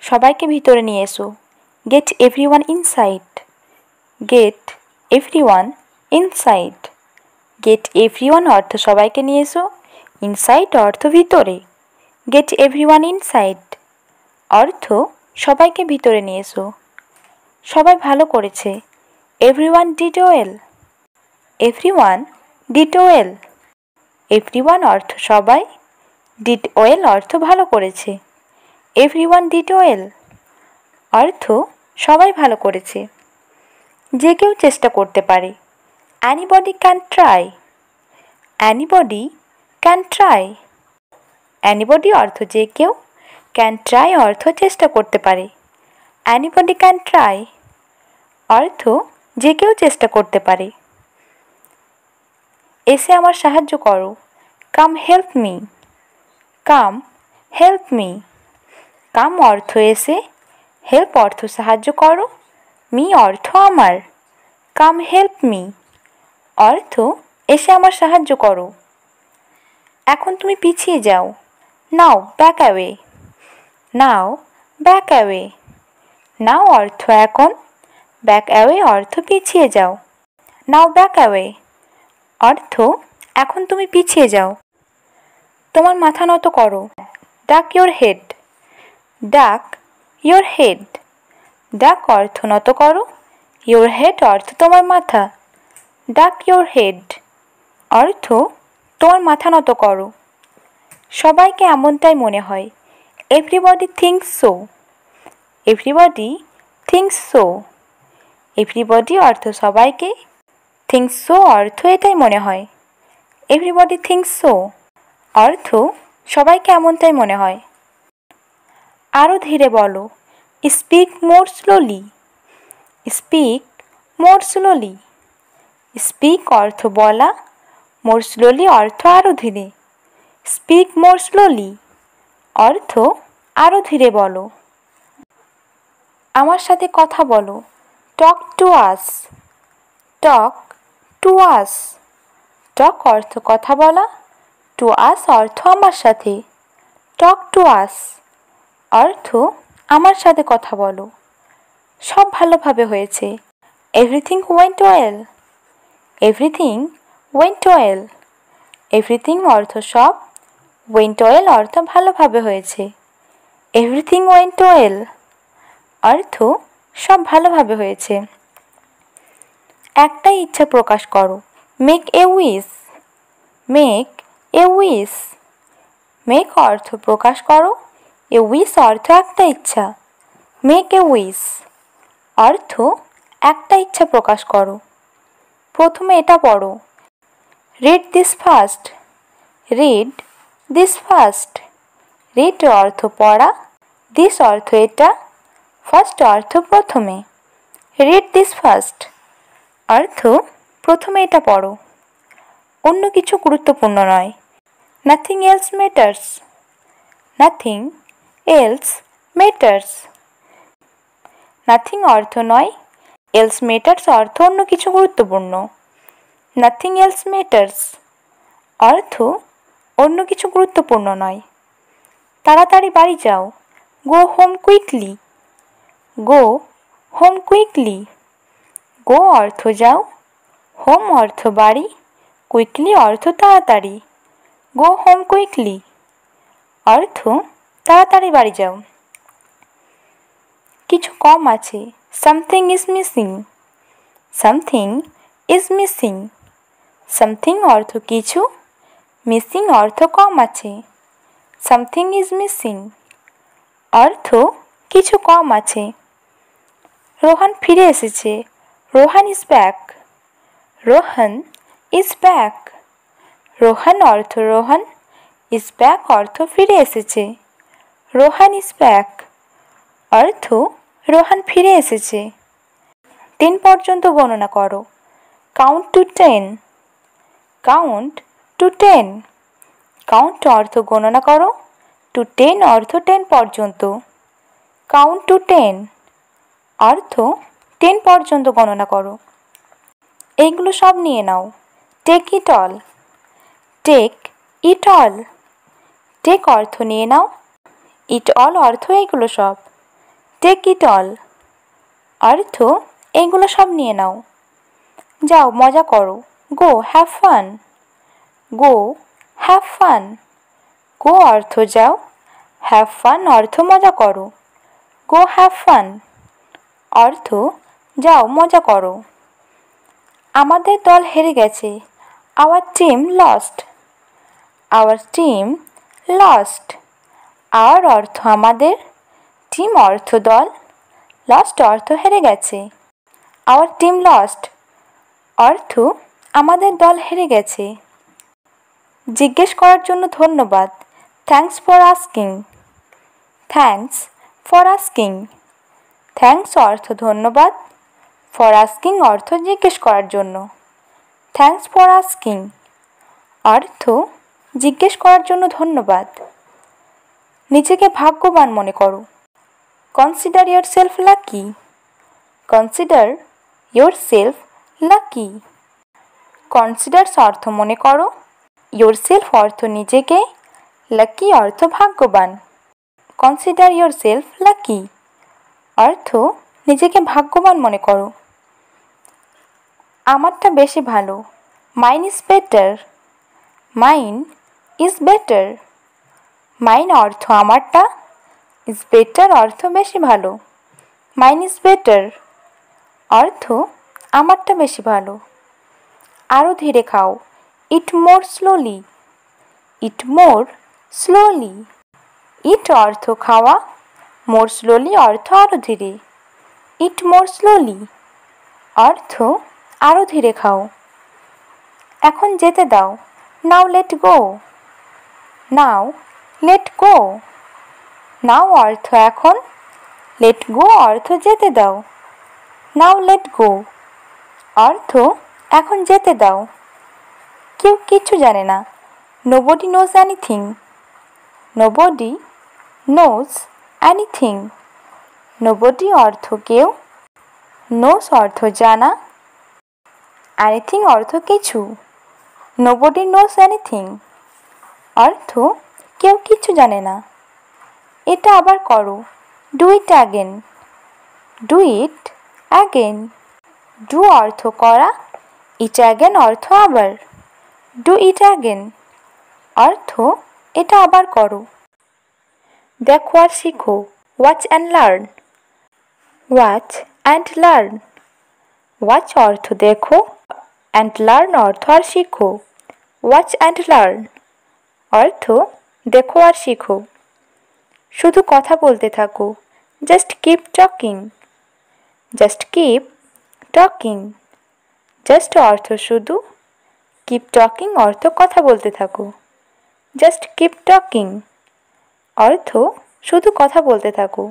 সবাইকে ভিতরে নিয়ে এসো। Get everyone inside. Get everyone inside. Get everyone অর্থ সবাইকে নিয়ে এসো, ইনসাইড অর্থ ভিতরে। গেট এভরিওয়ান ইনসাইড অর্থ সবাইকে ভিতরে নিয়ে এসো। সবাই ভালো করেছে। Everyone did well. Everyone did well. Everyone অর্থ সবাই, ডিড ওয়েল অর্থ ভালো করেছে। এভরিওয়ান ডিড ওয়েল অর্থ সবাই ভালো করেছে। যে কেউ চেষ্টা করতে পারে। Anybody can try. Anybody can try. Anybody অর্থ যে কেউ, ক্যান ট্রাই অর্থ চেষ্টা করতে পারে। অ্যানিবডি ক্যান ট্রাই অর্থ যে কেউ চেষ্টা করতে পারে। এসে আমার সাহায্য করো। কাম হেল্প মি। কাম হেল্প মি। কাম অর্থ এসে, হেল্প অর্থ সাহায্য করো, মি অর্থ আমার। কাম হেল্প মি অর্থ এসে আমার সাহায্য করো। এখন তুমি পিছিয়ে যাও। নাও ব্যাক অ্যাওয়ে। নাও ব্যাক অ্যাওয়ে। নাও অর্থ এখন, ব্যাক অ্যাওয়ে অর্থ পিছিয়ে যাও। নাও ব্যাক অ্যাওয়ে অর্থ এখন তুমি পিছিয়ে যাও। তোমার মাথা নত করো। ডাক ইয়োর হেড। ডাক ইয়োর হেড। ডাক অর্থ নত করো, ইয়োর হেড অর্থ তোমার মাথা। ডাক ইয়োর হেড অর্থ তোমার মাথা নত করো। সবাইকে এমনটাই মনে হয়। Everybody thinks so. Everybody thinks so. Everybody অর্থ সবাইকে, থিঙ্কস সো অর্থ এটাই মনে হয়। এভরিবডি থিঙ্কস সো অর্থ সবাইকে এমনটাই মনে হয়। আরও ধীরে বলো। Speak more slowly. Speak more slowly. Speak অর্থ বলা, মোর স্লোলি অর্থ আরও ধীরে। স্পিক মোর স্লোলি অর্থ আরও ধীরে বলো। আমার সাথে কথা বলো। Talk to us. Talk to us. টক অর্থ কথা বলা, টু আস অর্থ আমার সাথে। টক টু আস অর্থ আমার সাথে কথা বলো। সব ভালোভাবে হয়েছে। Everything went well. Everything went well. Everything অর্থ সব, ওয়েন্ট ওয়েল অর্থ ভালোভাবে হয়েছে। এভরিথিং ওয়েন্ট ওয়েল অর্থ সব ভালোভাবে হয়েছে। একটাই ইচ্ছা প্রকাশ করো। Make a wish. Make a wish. Make অর্থ প্রকাশ করো, এ উইশ অর্থ একটা ইচ্ছা। মেক এ উইশ অর্থ একটা ইচ্ছা প্রকাশ করো। প্রথমে এটা পড়ো। Read this first. Read this first. Read অর্থ পড়া, দিস অর্থ এটা, ফার্স্ট অর্থ প্রথমে। রিড দিস ফার্স্ট অর্থ প্রথমে এটা পড়ো। অন্য কিছু গুরুত্বপূর্ণ নয়। Nothing else matters. Nothing else matters. Nothing অর্থ নয়, এলস ম্যাটার্স অর্থ অন্য কিছু গুরুত্বপূর্ণ। নাথিং এলস ম্যাটার্স অর্থ অন্য কিছু গুরুত্বপূর্ণ নয়। তাড়াতাড়ি বাড়ি যাও। Go home quickly. Go home quickly. Go অর্থ যাও, হোম অর্থ বাড়ি, কুইকলি অর্থ তাড়াতাড়ি। গো হোম কুইকলি অর্থ তাড়াতাড়ি বাড়ি যাও। কিছু কম আছে। Something is missing. Something is missing. Something অর্থ কিছু, মিসিং অর্থ কম আছে। সামথিং ইজ মিসিং অর্থ কিছু কম আছে। রোহান ফিরে এসেছে। Rohan is back. Rohan is back. Rohan অর্থ রোহান, ইজ ব্যাক অর্থ ফিরে এসেছে। রোহান ইজ ব্যাক অর্থ রোহান ফিরে এসেছে। 10 পর্যন্ত গণনা করো। Count to 10। Count to 10। Count অর্থ গণনা করো, টু 10 অর্থ 10 পর্যন্ত। কাউন্ট টু 10 অর্থ 10 পর্যন্ত গণনা করো। এইগুলো সব নিয়ে নাও। Take it all. Take it all. Take অর্থ নিয়ে নাও, ইট অল অর্থ এইগুলো সব। টেক ইট অল অর্থ এইগুলো সব নিয়ে নাও। যাও মজা করো, go have fun. Go have fun, go অর্থ যাও, হ্যাভ ফান অর্থ মজা করো। গো হ্যাভ ফান অর্থ যাও মজা করো। আমাদের দল হেরে গেছে, our team lost. Our team lost, our অর্থ আমাদের, টিম অর্থ দল, লস্ট অর্থ হেরে গেছে। আওয়ার টিম লস্ট অর্থ আমাদের দল হেরে গেছে। জিজ্ঞেস করার জন্য ধন্যবাদ, thanks for asking. Thanks for asking, thanks অর্থ ধন্যবাদ, ফর আস্কিং অর্থ জিজ্ঞেস করার জন্য। থ্যাঙ্কস ফর আস্কিং অর্থ জিজ্ঞেস করার জন্য ধন্যবাদ। নিজেকে ভাগ্যবান মনে করো, consider yourself lucky. Consider yourself lucky, considers অর্থ মনে করো, ইয়োর সেলফ অর্থ নিজেকে, লাকি অর্থ ভাগ্যবান। কনসিডার ইয়োর সেলফ লাকি অর্থ নিজেকে ভাগ্যবান মনে করো। আমারটা বেশি ভালো, mine is better. Mine is better, mine অর্থ আমারটা, ইজ বেটার অর্থ বেশি ভালো। মাইন ইজ বেটার অর্থ আমারটা বেশি ভালো। আরও ধীরে খাও, ইট মোর স্লোলি। ইট মোর স্লোলি, ইট অর্থ খাওয়া, মোর স্লোলি অর্থ আরও ধীরে। ইট মোর স্লোলি অর্থ আরও ধীরে খাও। এখন যেতে দাও, নাও লেট গো। নাও লেট গো, নাও অর্থ এখন, লেট গো অর্থ যেতে দাও। নাও লেট গো অর্থ এখন যেতে দাও। কেউ কিচ্ছু জানে না, nobody nose anything. Nobody nose anything, nobody অর্থ কেউ, নোজ অর্থ জানা, এনিথিং অর্থ কিছু। নোবডি নোজ এনিথিং অর্থ কেউ কিচ্ছু জানে না। এটা আবার করো, do it again. Do it again, do অর্থ করা, ইট অ্যাগেন অর্থ আবার। ডু ইট অ্যাগেন অর্থ এটা আবার করো। দেখো আর শিখো, watch and learn. Watch and learn, watch অর্থ দেখো, অ্যান্ড লার্ন অর্থ আর শিখো। ওয়াচ অ্যান্ড লার্ন অর্থ দেখো আর শিখো। শুধু কথা বলতে থাকো, just keep talking. Just keep talking, just অর্থ শুধু, কিপ টকিং অর্থ কথা বলতে থাকো। জাস্ট কিপ টকিং অর্থ শুধু কথা বলতে থাকো।